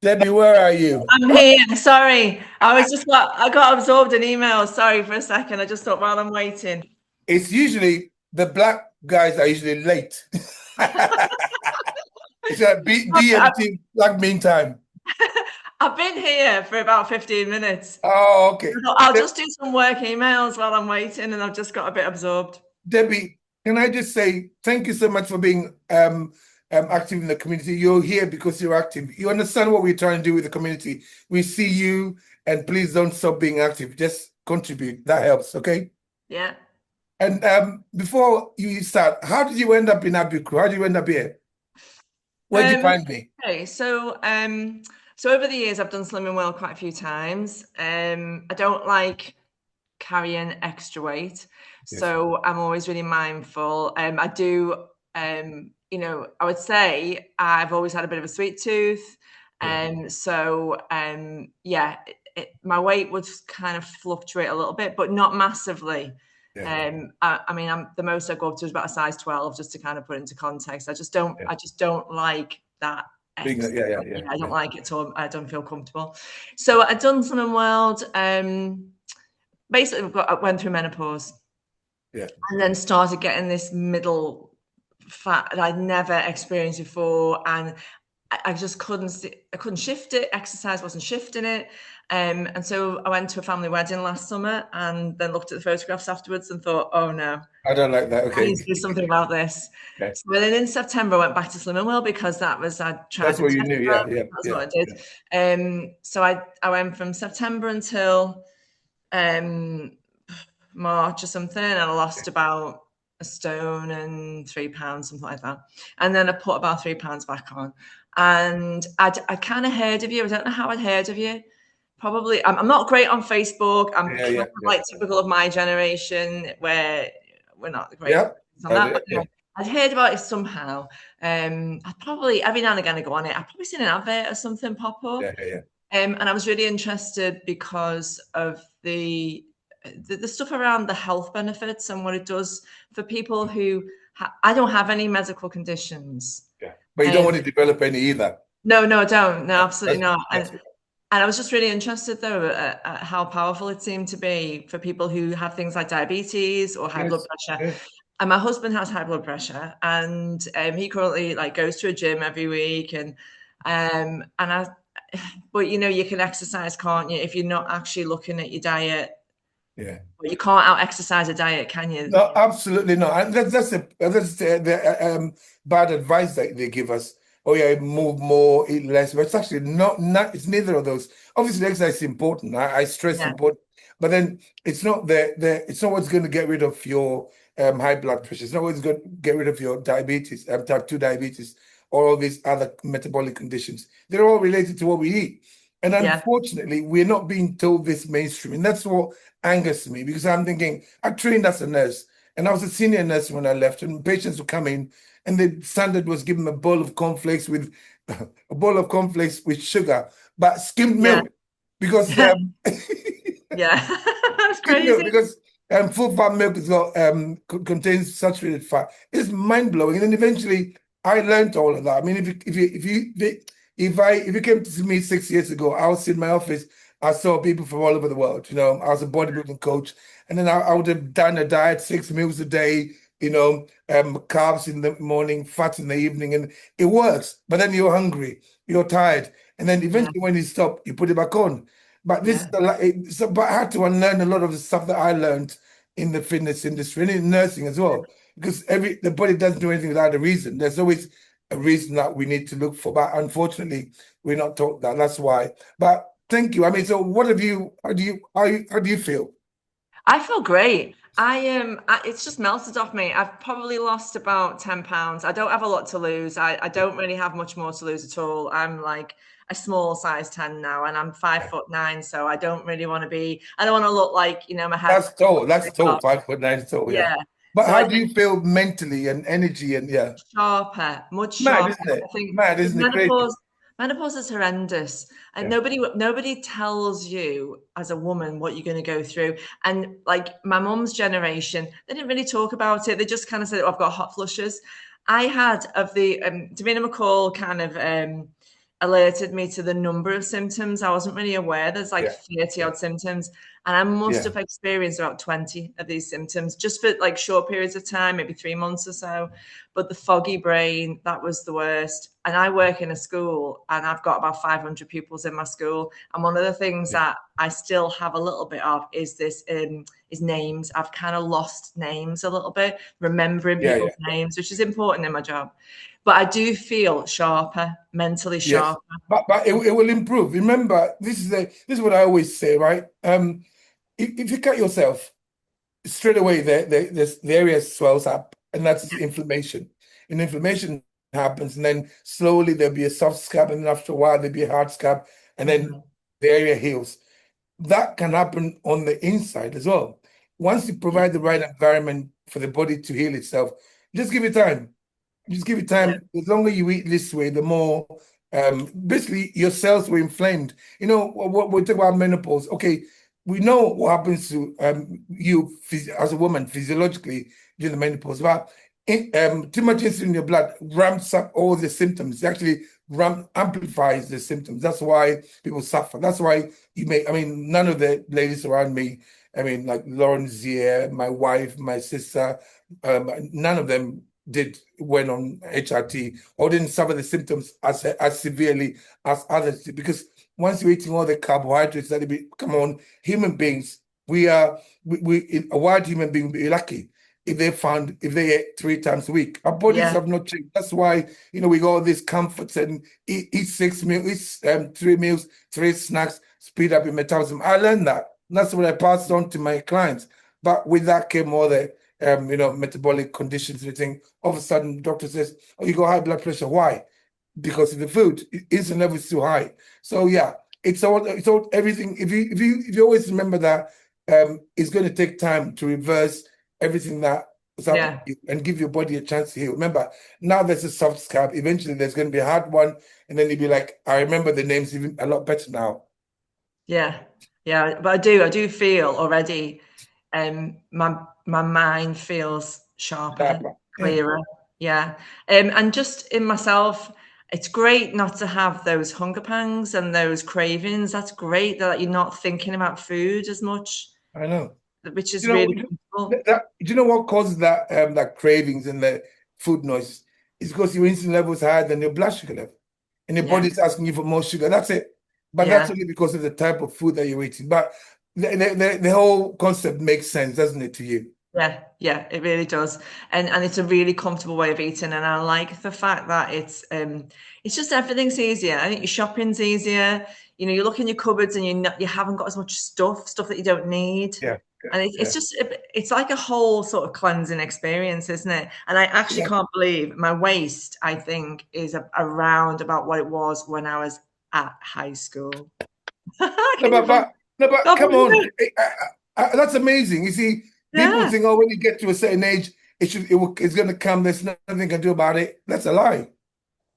Debbie, where are you? I'm here. Sorry. I got absorbed in emails. Sorry for a second. I just thought while I'm waiting. It's usually the black guys are usually late. It's a BMT Black Mean Time. I've been here for about 15 minutes. Oh, okay. I'll just do some work emails while I'm waiting, and I've just got a bit absorbed. Debbie, can I just say thank you so much for being active in the community. You're here because you're active. You understand what we're trying to do with the community. We see you, and please don't stop being active. Just contribute. That helps, okay? Yeah. And before you start, how did you end up in Abbew Crew? How did you end up here? Where did you find me? Okay, so over the years I've done Slimming World quite a few times. I don't like carrying extra weight, Yes. so I'm always really mindful. I do, you know, I would say I've always had a bit of a sweet tooth, and yeah, my weight would kind of fluctuate a little bit, but not massively. Yeah. I mean, the most I go up to is about a size 12, just to kind of put into context. I just don't like that. I don't like it at all. I don't feel comfortable. So I've done Slimming World. Basically, I went through menopause. Yeah. And then started getting this middle fat that I'd never experienced before, and I just couldn't shift it. Exercise wasn't shifting it. And so I went to a family wedding last summer and then looked at the photographs afterwards and thought, oh no, I don't like that. Okay. I need to do something about this. Okay. So then in September, I went back to Slimming World because I tried. That's what you knew. Yeah. That's what I did. So I went from September until March or something, and I lost about a stone and 3 pounds, something like that. And then I put about 3 pounds back on. And I kind of heard of you. I don't know how I'd heard of you. Probably, I'm not great on Facebook. I'm kind of like typical of my generation, where we're not great on that. But you know, I'd heard about it somehow. I'd probably every now and again I go on it. I've probably seen an advert or something pop up. And I was really interested because of the stuff around the health benefits and what it does for people who I don't have any medical conditions. Yeah, but you don't want to develop any either. No, I don't. No, absolutely not. And I was just really interested, though, at how powerful it seemed to be for people who have things like diabetes or high blood pressure. Yes. And my husband has high blood pressure, and he currently goes to a gym every week, but you know, you can exercise, can't you, if you're not actually looking at your diet? Yeah. Well, you can't out-exercise a diet, can you? No, absolutely not. And that's the bad advice that they give us. Oh yeah, move more, eat less. But it's actually not. It's neither of those. Obviously, exercise is important. I stress important, but then it's not it's not what's going to get rid of your high blood pressure. It's not what's going to get rid of your diabetes, type 2 diabetes, or all these other metabolic conditions. They're all related to what we eat. And unfortunately, we're not being told this mainstream. And that's what angers me, because I'm thinking, I trained as a nurse and I was a senior nurse when I left, and patients would come in and the standard was give them a bowl of cornflakes with sugar, but skimmed milk, because that's crazy. Milk, because full fat milk is got contains saturated fat. It's mind blowing. And then eventually I learned all of that. I mean, if you came to see me 6 years ago, I was in my office, I saw people from all over the world. You know, I was a bodybuilding coach, and then I would have done a diet, 6 meals a day, you know, carbs in the morning, fat in the evening, and it works. But then you're hungry, you're tired, and then eventually when you stop, you put it back on. But but I had to unlearn a lot of the stuff that I learned in the fitness industry and in nursing as well, because the body doesn't do anything without a reason. There's always a reason that we need to look for, but unfortunately, we're not taught that. That's why. But thank you. I mean, so how do you feel? I feel great. It's just melted off me. I've probably lost about 10 pounds. I don't have a lot to lose. I don't really have much more to lose at all. I'm like a small size 10 now, and I'm 5'9", so I don't really want to be. I don't want to look like, you know, my head. That's tall. 5'9" is tall. Yeah. But so how do you feel mentally and energy and sharper, much sharper? Mad, isn't it? I think mad, isn't it? Menopause is horrendous, and nobody tells you as a woman what you're going to go through. And like my mum's generation, they didn't really talk about it. They just kind of said, "Oh, I've got hot flushes." I had of the Davina McCall kind of alerted me to the number of symptoms. I wasn't really aware there's like Yeah, 30 yeah, odd symptoms. And I must yeah, have experienced about 20 of these symptoms just for like short periods of time, maybe 3 months or so. But the foggy brain, that was the worst. And I work in a school and I've got about 500 pupils in my school. And one of the things yeah, that I still have a little bit of is this is names. I've kind of lost names a little bit, remembering yeah, people's yeah. names, which is important in my job. But I do feel sharper, mentally Yes, sharper. but it will improve. Remember, this is what I always say, right? If you cut yourself straight away, the area swells up, and that's inflammation. And inflammation happens, and then slowly there'll be a soft scab, and then after a while there'll be a hard scab, and then Mhm. the area heals. That can happen on the inside as well. Once you Yeah, provide the right environment for the body to heal itself, just give it time. Just give it yeah, time. The longer you eat this way, the more basically your cells were inflamed. You know what we talk about menopause. Okay, we know what happens to you as a woman physiologically during the menopause, but too much insulin in your blood ramps up all the symptoms. It actually amplifies the symptoms. That's why people suffer. That's why you may. I mean, none of the ladies around me. I mean, like Lauren Zier, my wife, my sister, none of them went on HRT or didn't suffer the symptoms as severely as others did. Because once you're eating all the carbohydrates that come on, human beings, a wild human being be lucky if they ate 3 times a week. Our bodies yeah, have not changed. That's why we got all these comforts and eat 6 meals, eat 3 meals, 3 snacks, speed up your metabolism. I learned that. That's what I passed on to my clients. But with that came all the metabolic conditions and everything. All of a sudden, the doctor says, "Oh, you got high blood pressure. Why? Because of the food. Insulin level is too high." So yeah, it's all everything. If you always remember that, it's going to take time to reverse everything that was happening yeah, and give your body a chance to heal. Remember, now there's a soft scab. Eventually, there's going to be a hard one, and then you'll be like, "I remember the names even a lot better now." yeah, yeah. But I do feel already, my mind feels sharper, Sharper. Yeah, clearer. Yeah, and just in myself, it's great not to have those hunger pangs and those cravings. That's great that you're not thinking about food as much, I know. which You is know, really comfortable. do you know what causes that cravings and the food noise? It's because your insulin level is higher than your blood sugar level, and your Yeah, body's asking you for more sugar. That's it. But that's yeah. only because of the type of food that you're eating. But the whole concept makes sense, doesn't it, to you? Yeah, yeah, it really does. And it's a really comfortable way of eating. And I like the fact that it's just everything's easier. I think your shopping's easier. You know, you look in your cupboards and you haven't got as much stuff that you don't need. Yeah, yeah, And it's yeah, just it's like a whole sort of cleansing experience, isn't it? And I actually yeah. can't believe my waist, I think, is around about what it was when I was at high school. No, Can you but believe? but no, but Can't come believe on, it. that's amazing. You see, people Yeah, think, oh, when you get to a certain age, it's going to come. There's nothing you can do about it. That's a lie.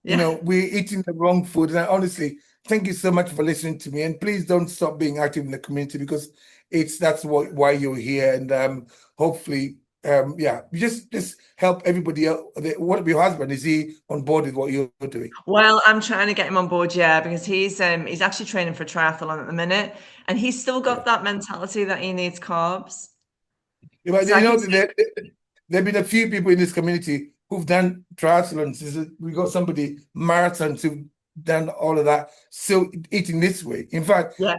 yeah. We're eating the wrong food. And honestly, thank you so much for listening to me. And please don't stop being active in the community because that's why you're here. And hopefully, yeah, you just help everybody else. What about your husband? Is he on board with what you're doing? Well, I'm trying to get him on board, yeah, because he's actually training for triathlon at the minute, and he's still Yeah. got that mentality that he needs carbs. Yeah, but So I can see, there have been a few people in this community who've done triathlons. We got somebody marathons who've done all of that, still eating this way. In fact, yeah,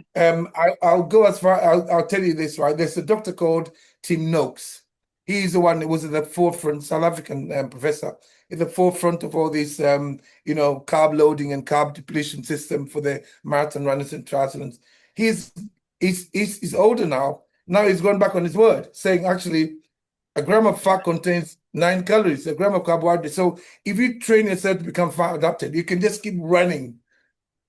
I'll go as far. I'll tell you this, right? There's a doctor called Tim Noakes. He's the one that was at the forefront, South African professor, at the forefront of all this, carb loading and carb depletion system for the marathon runners and triathlons. He's he's older now. Now he's gone back on his word, saying actually a gram of fat contains 9 calories, a gram of carbohydrate. So if you train yourself to become fat adapted, you can just keep running,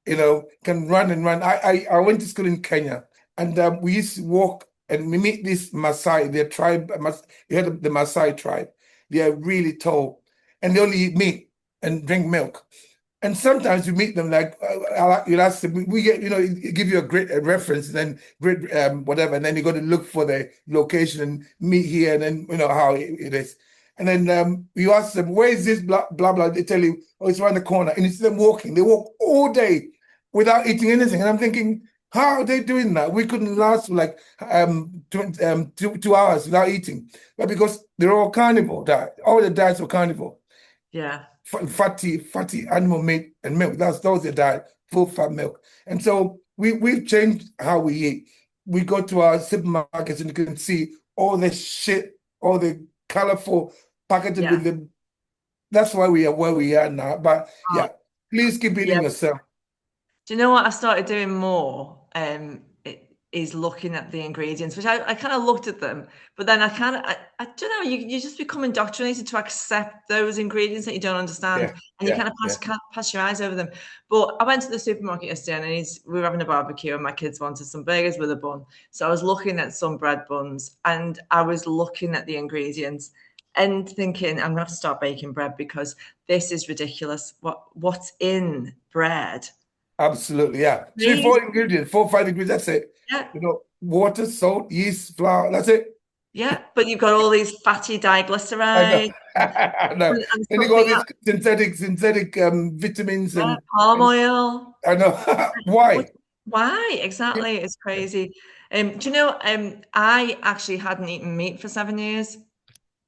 can run and run. I went to school in Kenya and we used to walk and we meet this Maasai, their tribe. You heard of the Maasai tribe. They are really tall and they only eat meat and drink milk. And sometimes you meet them like you'll ask them, we get, give you a great reference, and then great whatever, and then you got to look for the location and meet here, and then how it is. And then you ask them, where is this blah blah blah? They tell you, oh, it's around the corner. And it's them walking. They walk all day without eating anything. And I'm thinking, how are they doing that? We couldn't last like 2 hours without eating. But because they're all carnivore diet, all the diets are carnivore. Yeah. Fatty animal meat and milk. That was the diet, full fat milk. And so we've changed how we eat. We go to our supermarkets and you can see all the shit, all the colorful packaging with the. That's why we are where we are now. But yeah, please keep eating yourself. Do you know what I started doing more? Is looking at the ingredients, which I kind of looked at them, but then I don't know, you just become indoctrinated to accept those ingredients that you don't understand, and you kind of pass your eyes over them. But I went to the supermarket yesterday, and we were having a barbecue, and my kids wanted some burgers with a bun. So I was looking at some bread buns, and I was looking at the ingredients and thinking, I'm gonna have to start baking bread because this is ridiculous. What's in bread? Absolutely, yeah. 3-4 ingredients, 4-5 ingredients. That's it. Yeah. Water, salt, yeast, flour. That's it. Yeah, but you've got all these fatty diglycerides. I know. And you got all these synthetic vitamins and palm oil. I know. Why? Why? Exactly. It's crazy. Do you know, I actually hadn't eaten meat for 7 years.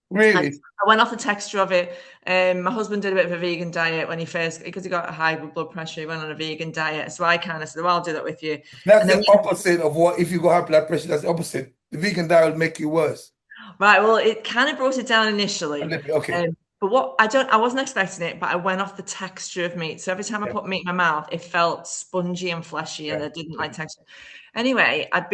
Really? I went off the texture of it. My husband did a bit of a vegan diet when because he got high blood pressure, he went on a vegan diet. So I kind of said, well, I'll do that with you. That's the opposite of what, if you go high blood pressure, that's the opposite. The vegan diet will make you worse. Right. Well, it kind of brought it down initially. Okay. But I wasn't expecting it, but I went off the texture of meat. So every time I put meat in my mouth, it felt spongy and fleshy, and I didn't like texture. Anyway, I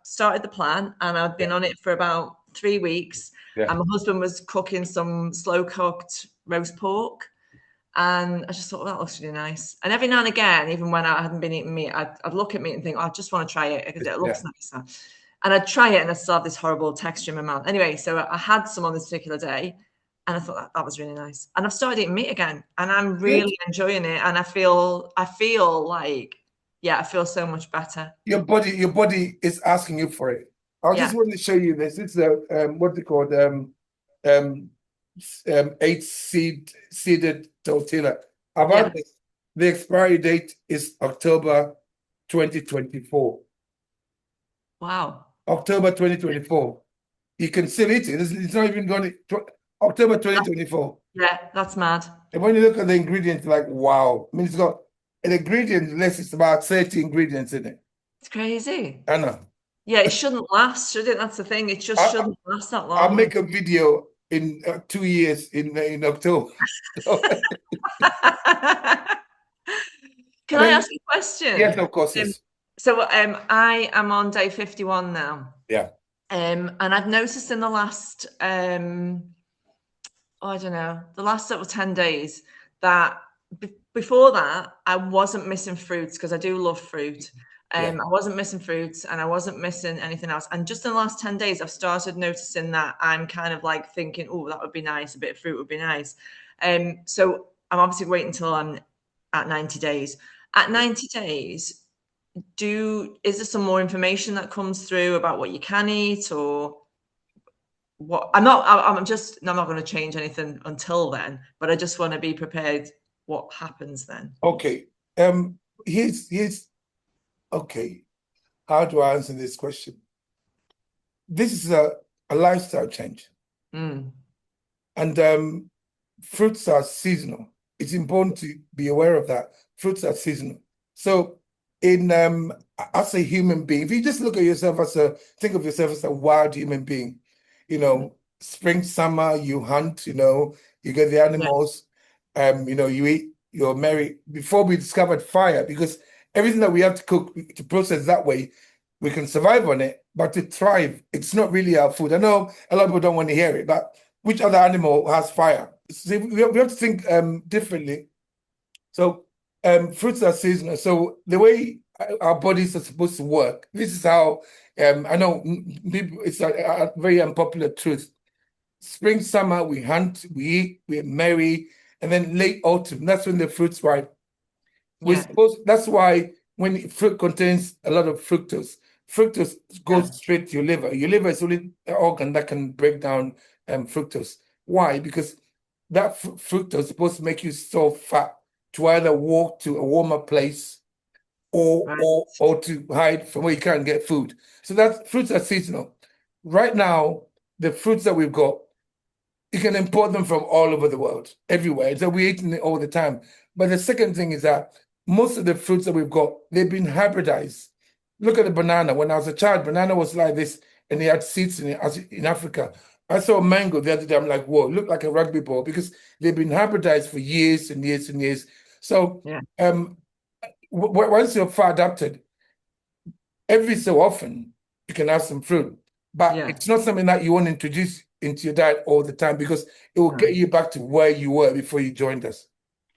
started the plan, and I'd been on it for about 3 weeks. And my husband was cooking some slow cooked roast pork. And I just thought, that looks really nice. And every now and again, even when I hadn't been eating meat, I'd look at meat and think, I just want to try it because it looks nicer. And I'd try it and I'd still have this horrible texture in my mouth. Anyway, so I had some on this particular day and I thought that was really nice. And I've started eating meat again and I'm really enjoying it. And I feel like, I feel so much better. Your body is asking you for it. I just want to show you this. It's what they call 8-seeded tortilla. I've had this. The expiry date is October 2024. Wow. October 2024. You can still eat it. It's not even going to October 2024. Yeah, that's mad. And when you look at the ingredients, like, wow. I mean, it's got an ingredient list, it's about 30 ingredients in it. It's crazy. I know. Yeah, it shouldn't last, should it? That's the thing. It just shouldn't last that long. I'll make a video in 2 years in October. Can I ask you a question? Yes, of course, yes. So I am on day 51 now. Yeah. And I've noticed in the last, I don't know, the last sort of 10 days that before that, I wasn't missing fruits because I do love fruit. I wasn't missing fruits and I wasn't missing anything else. And just in the last 10 days, I've started noticing that I'm kind of like thinking, oh, that would be nice. A bit of fruit would be nice. So I'm obviously waiting until I'm at 90 days. At 90 days, is there some more information that comes through about what you can eat or what? I'm not going to change anything until then, but I just want to be prepared what happens then. Okay. Okay. How do I answer this question? This is a lifestyle change. And fruits are seasonal. It's important to be aware of that. Fruits are seasonal. So as a human being, if you just look at yourself think of yourself as a wild human being, spring, summer, you hunt, you get the animals, you eat, you're merry. Before we discovered fire, because everything that we have to cook, to process that way, we can survive on it, but to thrive, it's not really our food. I know a lot of people don't want to hear it, but which other animal has fire? So we have to think differently. So fruits are seasonal. So the way our bodies are supposed to work, this is how, I know people, it's a very unpopular truth. Spring, summer, we hunt, we eat, we're merry, and then late autumn, that's when the fruits ripe. That's why when fruit contains a lot of fructose goes straight to your liver. Your liver is only an organ that can break down fructose. Why? Because that fructose is supposed to make you so fat to either walk to a warmer place or Right. or to hide from where you can't get food. So that fruits are seasonal. Right now, the fruits that we've got, you can import them from all over the world, everywhere. So we're eating it all the time. But the second thing is that most of the fruits that we've got, they've been hybridized. Look at the banana. When I was a child, banana was like this, and they had seeds in it, as in Africa. I saw a mango the other day. I'm like, whoa, look like a rugby ball because they've been hybridized for years and years and years. So Yeah. Once you're far adapted, every so often you can have some fruit, but Yeah. it's not something that you want to introduce into your diet all the time because it will get No. you back to where you were before you joined us.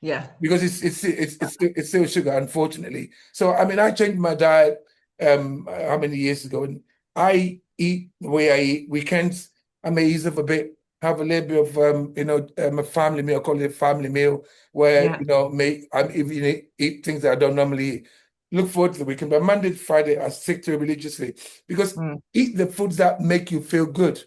Yeah. Because it's still sugar, unfortunately. So I mean, I changed my diet how many years ago, and I eat the way I eat. Weekends I may ease up a bit, have a little bit of a family meal. I call it a family meal, where Yeah. I'm even eat things that I don't normally eat. Look forward to the weekend, but Monday to Friday I stick to it religiously because Mm. eat the foods that make you feel good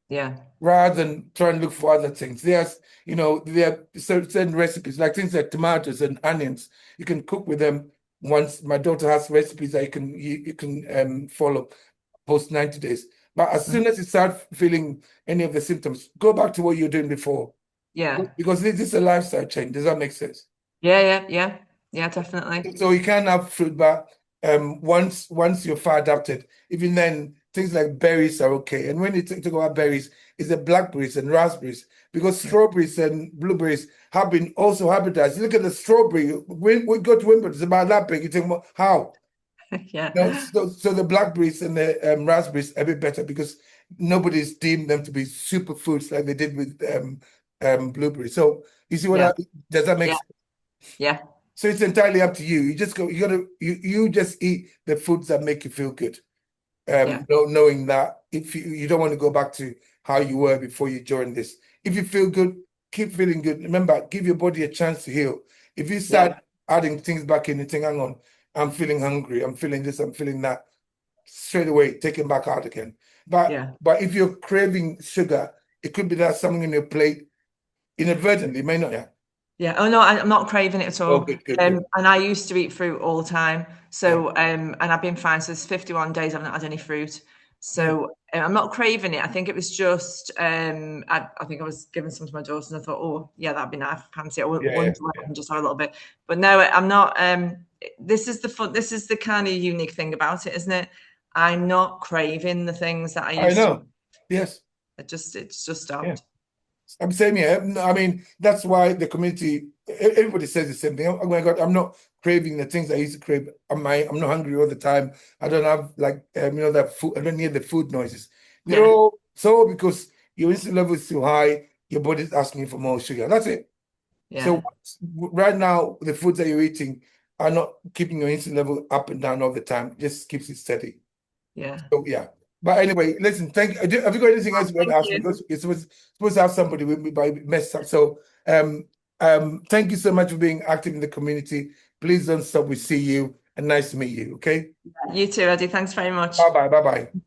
Yeah. rather than try and look for other things. There are certain recipes, like things like tomatoes and onions. You can cook with them. Once my daughter has recipes that you can follow post 90 days. But as Mm. soon as you start feeling any of the symptoms, go back to what you're doing before. Yeah. Because this is a lifestyle change. Does that make sense? Yeah. Yeah. Yeah. Yeah. Definitely. So you can have fruit, but once you're far adapted, even then things like berries are okay. And when you talk about berries, it's the blackberries and raspberries because Yeah. strawberries and blueberries have been also hybridized. You look at the strawberry. When we go to Wimbledon, it's about that big. You think, well, how? No, Yeah. so the blackberries and the raspberries are a bit better because nobody's deemed them to be superfoods like they did with blueberries. So you see Yeah. does that make Yeah. sense? Yeah. So it's entirely up to you. You just eat the foods that make you feel good. Yeah. Knowing that if you don't want to go back to how you were before you joined this. If you feel good, keep feeling good. Remember, give your body a chance to heal. If you start Yeah. adding things back in and think, hang on, I'm feeling hungry, I'm feeling this, I'm feeling that, straight away, take it back out again. But Yeah. but if you're craving sugar, it could be that something in your plate inadvertently, may not, yeah. Yeah. Oh no, I'm not craving it at Oh, all. good, good, good. And I used to eat fruit all the time. Yeah. So and I've been fine. So there's 51 days I've not had any fruit. Mm. So I'm not craving it. I think it was just I think I was giving some to my daughter and I thought, oh yeah, that'd be nice. Fancy it. Yeah, One yeah, to yeah. and just have a little bit. But no, I'm not this is the fun, this is the kind of unique thing about it, isn't it? I'm not craving the things that I I used to. know. Yes. It's just Yeah. stopped. I'm saying, yeah. I mean, that's why the community, everybody says the same thing. Oh my God, I'm not craving the things I used to crave. I'm not hungry all the time. I don't have like that food. I don't hear the food noises. They're Yeah. all so because your insulin level is too high. Your body's asking for more sugar. That's it. So Yeah. right now, the foods that you're eating are not keeping your insulin level up and down all the time. It just keeps it steady. Yeah. So yeah. But anyway, listen, thank you. Have you got anything else you want to Thank ask me? you. Because you're supposed to have somebody with me, but I messed up. So thank you so much for being active in the community. Please don't stop. We see you and nice to meet you. Okay. You too, Eddie. Thanks very much. Bye bye. Bye bye.